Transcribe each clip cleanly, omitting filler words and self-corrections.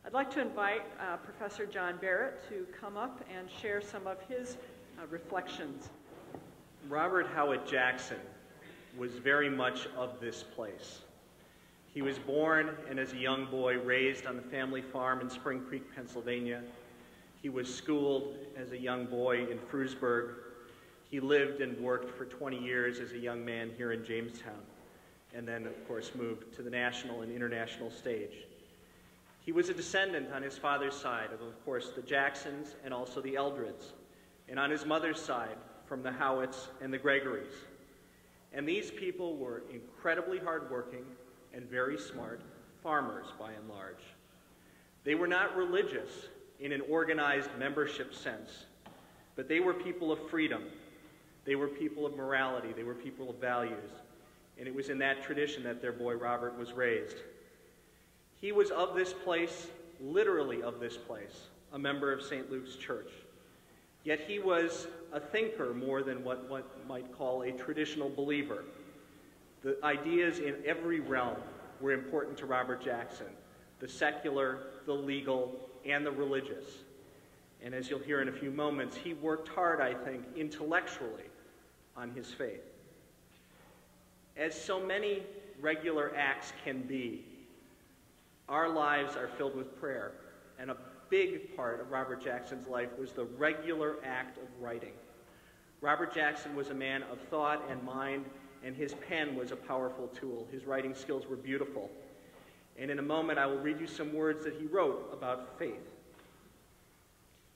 I'd like to invite Professor John Barrett to come up and share some of his reflections. Robert Howard Jackson was very much of this place. He was born and as a young boy raised on the family farm in Spring Creek, Pennsylvania. He was schooled as a young boy in Frewsburg. He lived and worked for 20 years as a young man here in Jamestown, and then, of course, moved to the national and international stage. He was a descendant on his father's side of course, the Jacksons and also the Eldreds, and on his mother's side from the Howitts and the Gregorys. And these people were incredibly hardworking and very smart farmers, by and large. They were not religious in an organized membership sense, but they were people of freedom. They were people of morality. They were people of values. And it was in that tradition that their boy Robert was raised. He was of this place, literally of this place, a member of St. Luke's Church. Yet he was a thinker more than what one might call a traditional believer. The ideas in every realm were important to Robert Jackson, the secular, the legal, and the religious. And as you'll hear in a few moments, he worked hard, I think, intellectually on his faith. As so many regular acts can be, our lives are filled with prayer, and a big part of Robert Jackson's life was the regular act of writing. Robert Jackson was a man of thought and mind, and his pen was a powerful tool. His writing skills were beautiful. And in a moment, I will read you some words that he wrote about faith.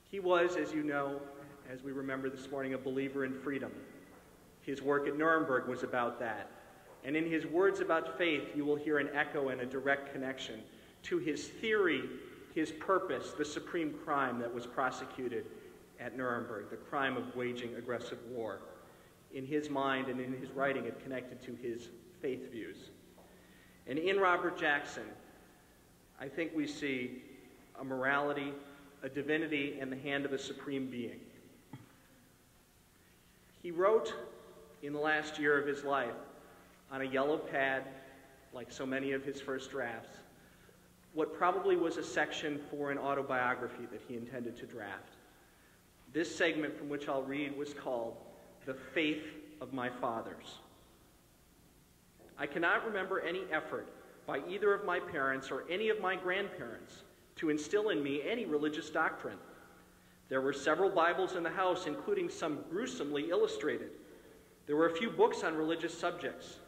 He was, as you know, as we remember this morning, a believer in freedom. His work at Nuremberg was about that. And in his words about faith, you will hear an echo and a direct connection to his theory, his purpose, the supreme crime that was prosecuted at Nuremberg, the crime of waging aggressive war. In his mind and in his writing, it connected to his faith views. And in Robert Jackson, I think we see a morality, a divinity in the hand of a supreme being. He wrote in the last year of his life on a yellow pad, like so many of his first drafts, what probably was a section for an autobiography that he intended to draft. This segment from which I'll read was called "The Faith of My Fathers." I cannot remember any effort by either of my parents or any of my grandparents to instill in me any religious doctrine. There were several Bibles in the house, including some gruesomely illustrated. There were a few books on religious subjects.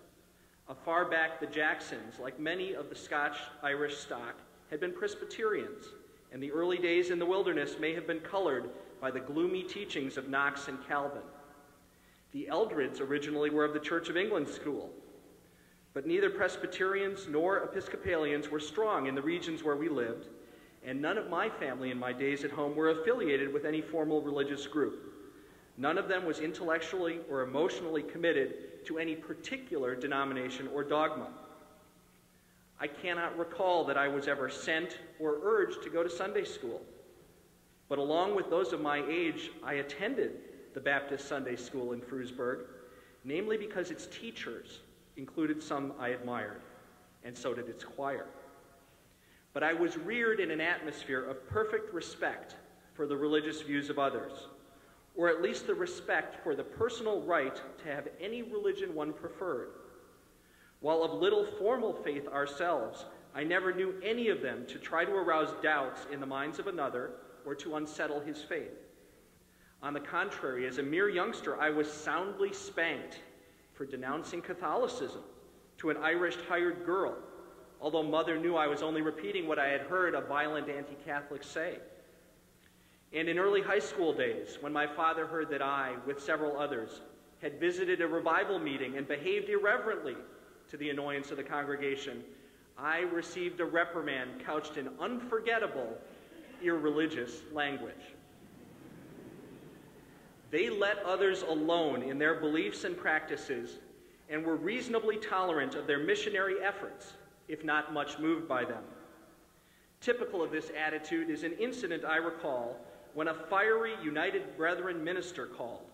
Afar back, the Jacksons, like many of the Scotch-Irish stock, had been Presbyterians, and the early days in the wilderness may have been colored by the gloomy teachings of Knox and Calvin. The Eldreds originally were of the Church of England school, but neither Presbyterians nor Episcopalians were strong in the regions where we lived, and none of my family in my days at home were affiliated with any formal religious group. None of them was intellectually or emotionally committed to any particular denomination or dogma. I cannot recall that I was ever sent or urged to go to Sunday school. But along with those of my age, I attended the Baptist Sunday School in Frewsburg, namely because its teachers included some I admired, and so did its choir. But I was reared in an atmosphere of perfect respect for the religious views of others, or at least the respect for the personal right to have any religion one preferred. While of little formal faith ourselves, I never knew any of them to try to arouse doubts in the minds of another or to unsettle his faith. On the contrary, as a mere youngster, I was soundly spanked for denouncing Catholicism to an Irish hired girl, although Mother knew I was only repeating what I had heard a violent anti-Catholic say. And in early high school days, when my father heard that I, with several others, had visited a revival meeting and behaved irreverently to the annoyance of the congregation, I received a reprimand couched in unforgettable, irreligious language. They let others alone in their beliefs and practices and were reasonably tolerant of their missionary efforts, if not much moved by them. Typical of this attitude is an incident I recall when a fiery United Brethren minister called.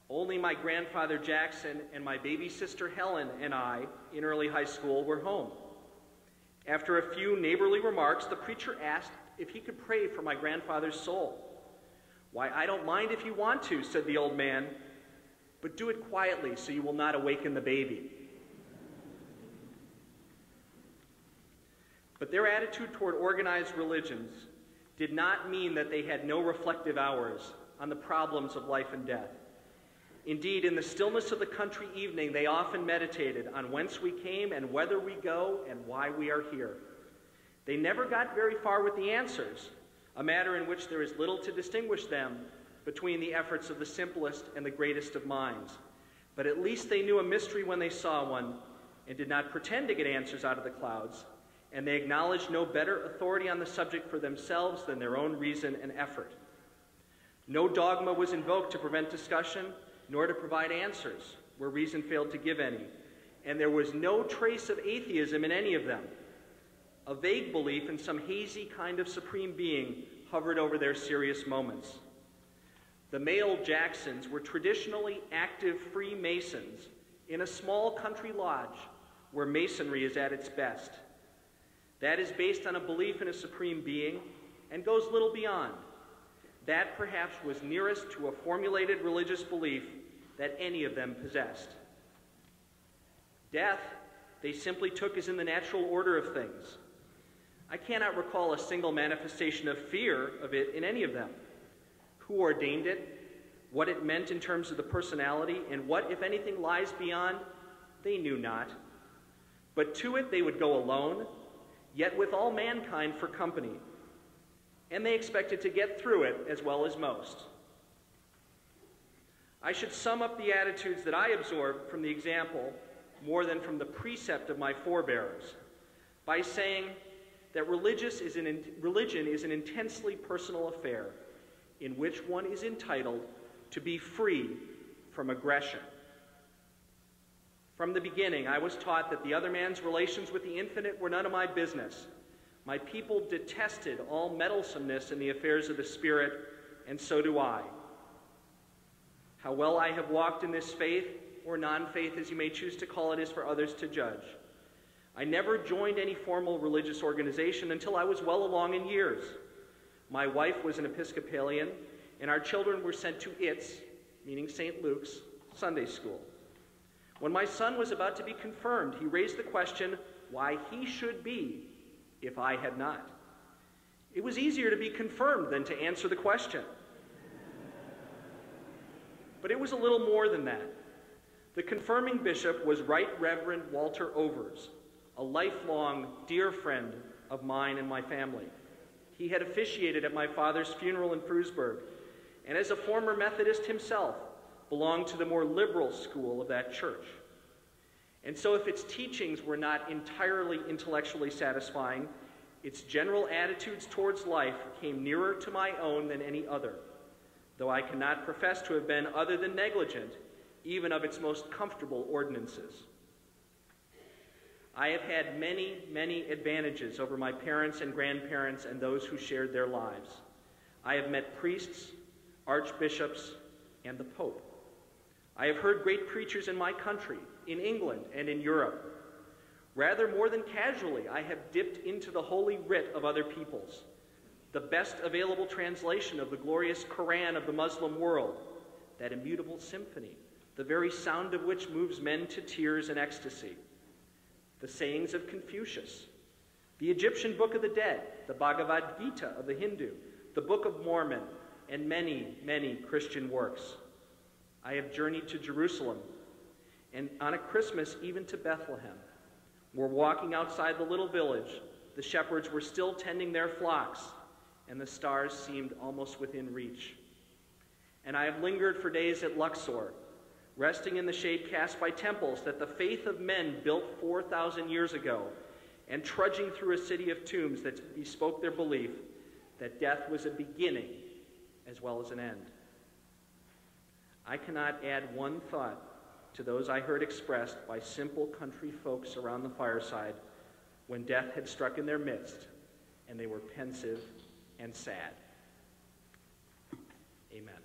Only my grandfather Jackson and my baby sister Helen and I, in early high school, were home. After a few neighborly remarks, the preacher asked if he could pray for my grandfather's soul. "Why, I don't mind if you want to," said the old man, "but do it quietly so you will not awaken the baby." But their attitude toward organized religions did not mean that they had no reflective hours on the problems of life and death. Indeed, in the stillness of the country evening, they often meditated on whence we came and whither we go and why we are here. They never got very far with the answers, a matter in which there is little to distinguish them between the efforts of the simplest and the greatest of minds. But at least they knew a mystery when they saw one and did not pretend to get answers out of the clouds, and they acknowledged no better authority on the subject for themselves than their own reason and effort. No dogma was invoked to prevent discussion, nor to provide answers where reason failed to give any, and there was no trace of atheism in any of them. A vague belief in some hazy kind of supreme being hovered over their serious moments. The male Jacksons were traditionally active Freemasons in a small country lodge where masonry is at its best. That is based on a belief in a supreme being and goes little beyond. That perhaps was nearest to a formulated religious belief that any of them possessed. Death they simply took as in the natural order of things. I cannot recall a single manifestation of fear of it in any of them. Who ordained it, what it meant in terms of the personality, and what, if anything, lies beyond, they knew not. But to it they would go alone, yet with all mankind for company, and they expected to get through it as well as most. I should sum up the attitudes that I absorbed from the example more than from the precept of my forebears by saying that religion is an intensely personal affair in which one is entitled to be free from aggression. From the beginning, I was taught that the other man's relations with the infinite were none of my business. My people detested all meddlesomeness in the affairs of the spirit, and so do I. How well I have walked in this faith, or non-faith as you may choose to call it, is for others to judge. I never joined any formal religious organization until I was well along in years. My wife was an Episcopalian, and our children were sent to its, meaning St. Luke's, Sunday school. When my son was about to be confirmed, he raised the question why he should be if I had not. It was easier to be confirmed than to answer the question. But it was a little more than that. The confirming bishop was Right Reverend Walter Overs, a lifelong dear friend of mine and my family. He had officiated at my father's funeral in Frewsburg, and as a former Methodist himself, belonged to the more liberal school of that church. And so if its teachings were not entirely intellectually satisfying, its general attitudes towards life came nearer to my own than any other, though I cannot profess to have been other than negligent, even of its most comfortable ordinances. I have had many, many advantages over my parents and grandparents and those who shared their lives. I have met priests, archbishops, and the Pope. I have heard great preachers in my country, in England, and in Europe. Rather more than casually, I have dipped into the holy writ of other peoples, the best available translation of the glorious Quran of the Muslim world, that immutable symphony, the very sound of which moves men to tears and ecstasy, the sayings of Confucius, the Egyptian Book of the Dead, the Bhagavad Gita of the Hindu, the Book of Mormon, and many, many Christian works. I have journeyed to Jerusalem, and on a Christmas even to Bethlehem. We're walking outside the little village. The shepherds were still tending their flocks, and the stars seemed almost within reach. And I have lingered for days at Luxor, resting in the shade cast by temples that the faith of men built 4,000 years ago, and trudging through a city of tombs that bespoke their belief that death was a beginning as well as an end. I cannot add one thought to those I heard expressed by simple country folks around the fireside when death had struck in their midst and they were pensive and sad. Amen.